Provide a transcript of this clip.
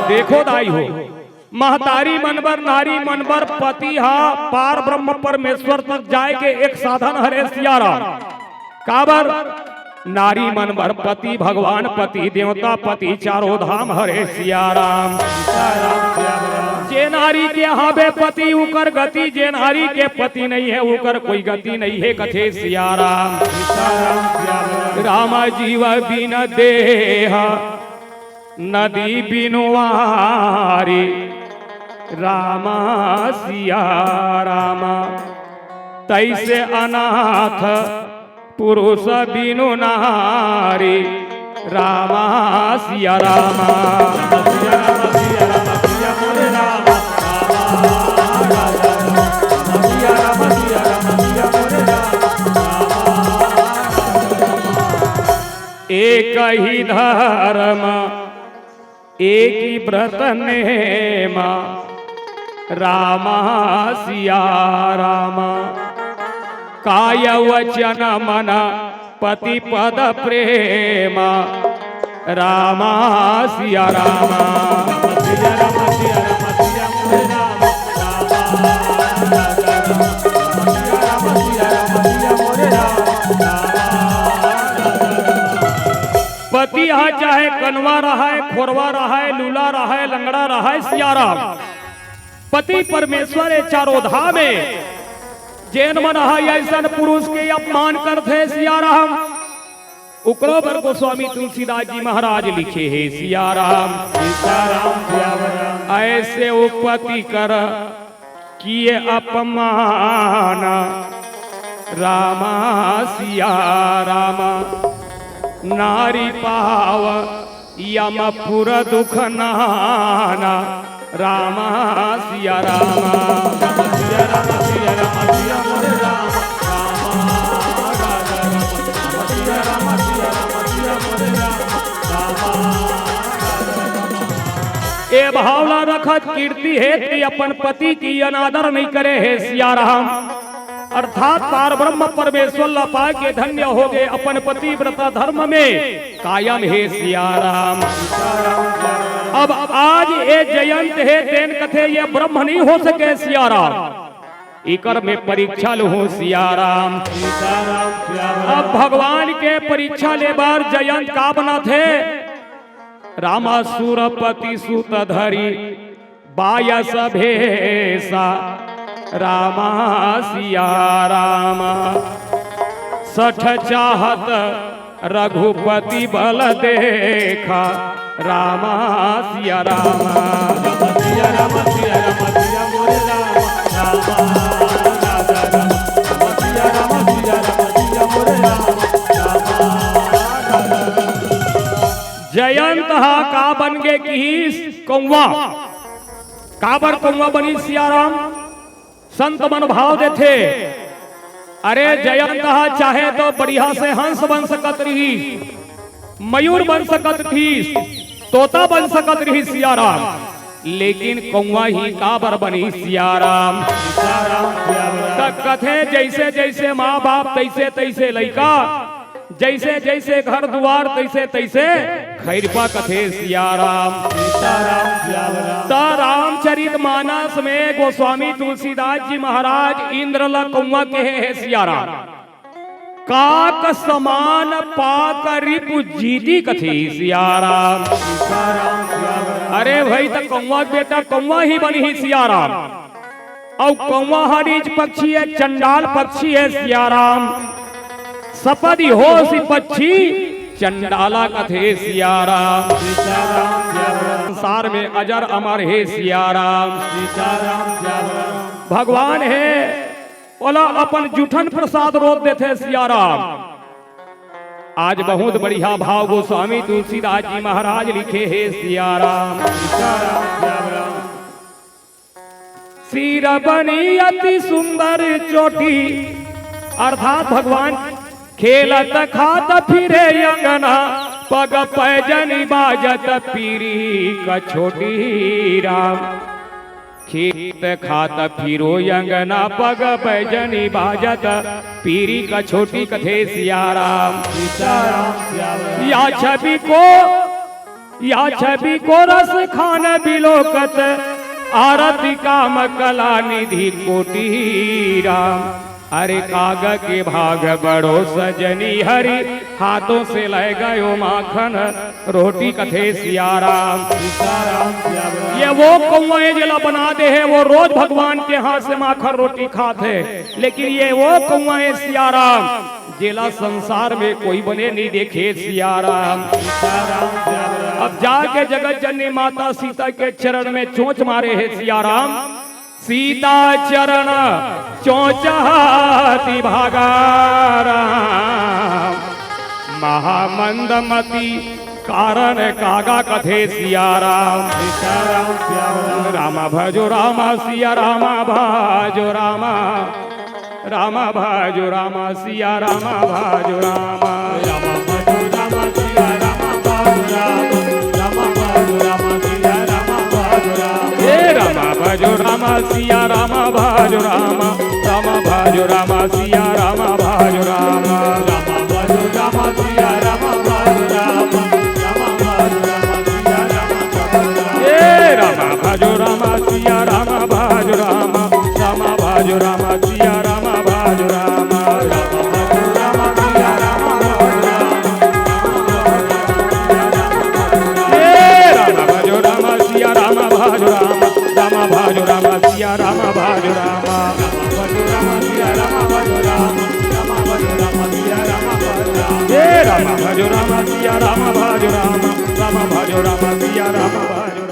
देखो दाई हो, महतारी मनबर नारी मनबर पति हा पार ब्रह्म परमेश्वर तक जाए के एक साधन हरे सियाराम। काबर नारी मनबर पति भगवान पति देवता पति चारों धाम हरे सियाराम। जे नारी के हावे पति उकर गति, जे नारी के पति नहीं है उकर कोई गति नहीं है कथे सियाराम। राम जीव बिन देह नदी बिनुवारी, रामा सिया रामा तैसे अनाथ पुरुष बिनु नारी, रामा सिया रामा। एक ही धर्म एक ही व्रत नेमा, रामा सिया रामा काय वचन मन पति पद प्रेमा, रामा सिया रामा। पति हा चाहे कनवा रहा है, खोरवा रहा है, लूला रहा है, लंगड़ा रहा है, सियाराम पति परमेश्वर चारों धाम में जैन मन ऐसा पुरुष के अपमान करते सियाराम। उकरो पर गोस्वामी तुलसीदास जी महाराज लिखे है सियाराम। ऐसे उपति कर किए अपमान, रामा सिया रामा नारी पाव यमपुर दुख नाना, रामा सिया रामा। ए भावना रखत कीर्ति है कि अपन पति की अनादर नहीं करे है सियाराम। अर्थात पार ब्रह्म परमेश्वर लपा के धन्य हो गए अपन पति व्रत धर्म में कायम है सियाराम। अब आज ये जयंत है तेन कथे ये ब्रह्म नहीं हो सके सियाराम। इकर में परीक्षा लो सियाराम। अब भगवान के परीक्षा ले बार जयंत का बना थे, रामा सुरपति सुत धरी बायस भेसा, रामा सिया रामा सठ चाहत रघुपति बल देखा, रामा सिया रामा। जयंत हा का बन गे की कौवा, काबर कौवा बनी सियाराम। संत मन भाव देथे, अरे जयंत हा चाहे तो बढ़िया से हंस बन सकत रही, मयूर बन सकत थी, तोता बन सकत रही सियाराम, लेकिन कौवा ही काबर बनी सियाराम। कथे जैसे जैसे माँ बाप तैसे तैसे लइका, जैसे जैसे घर द्वार तैसे तैसे खैरपा कथे सियाराम। रामचरित मानस में गोस्वामी तुलसीदास जी महाराज इंद्र ला कौवा के है सियाराम। काक समान पाक रिपु जीती कथी सियाराम। अरे भाई तो कौवा बेटा कौवा ही बनी ही सियाराम। और कौवा हरीज पक्षी है, चंडाल पक्षी है सियाराम। सपदी हो सी पक्षी चंडाला कथे सियाराम। संसार में अजर अमर है सियाराम। भगवान है बोला अपन जूठन प्रसाद रोक देते सियाराम। आज बहुत बढ़िया भाव गोस्वामी तुलसीदास जी महाराज लिखे है सियाराम। सिर बनी अति सुंदर चोटी, अर्थात भगवान खेलत खात फिरे अंगना, पग पैजनी बाजत पीरी का छोटी राम। खेत खात फिरो अंगना, पग पैजनी बाजत पीरी का छोटी कथे सियाराम। या छवि को या छवि को रस खान बिलोकत आरती काम कला निधि कोटि राम। अरे काग के भाग बड़ो सजनी हरि हाथों से लय गयो माखन रोटी कथे सियाराम। ये वो कौए जिला बना दे है वो रोज भगवान के हाथ से माखन रोटी खाते, लेकिन ये वो कौए सियाराम जिला संसार में कोई बने नहीं देखे सियाराम। अब जाके जगत जननी माता सीता के चरण में चोंच मारे है सियाराम। सीता चरण चोंचहाती भागा राम। महामंदमती कारण कागा कथे सियाराम। रामा भजो रामा सिया रामा भजो रामा। रामा भजो रामा सिया रामा भजो रामा। रामा भजो रामा सिया रामा भजो रामा। रामा भजो रामा सिया रामा भजो रामा। हे रामा भजो रामा सिया रामा भजो रामा। रामा भजो रामा सिया रामा भजो रामा। रामा भजो रामा सिया रामा भजो रामा। रामा भजो रामा सिया रामा भजो रामा। हे रामा भजो रामा सिया रामा भजो रामा। रामा भजो रामा सिया रामा भजो रामा। रामा भजो रामा सिया रामा भजो रामा। हे रामा भजो रामा सिया रामा भजो रामा। रामा भजो रामा सिया रामा भजो रामा। भजो रामा सिया रामा भजो रामा। रामा भजो रामा सिया रामा भजो रामा। हे रामा भजो रामा सिया रामा भजो रामा। रामा भजो रामा सिया रामा भजो रामा।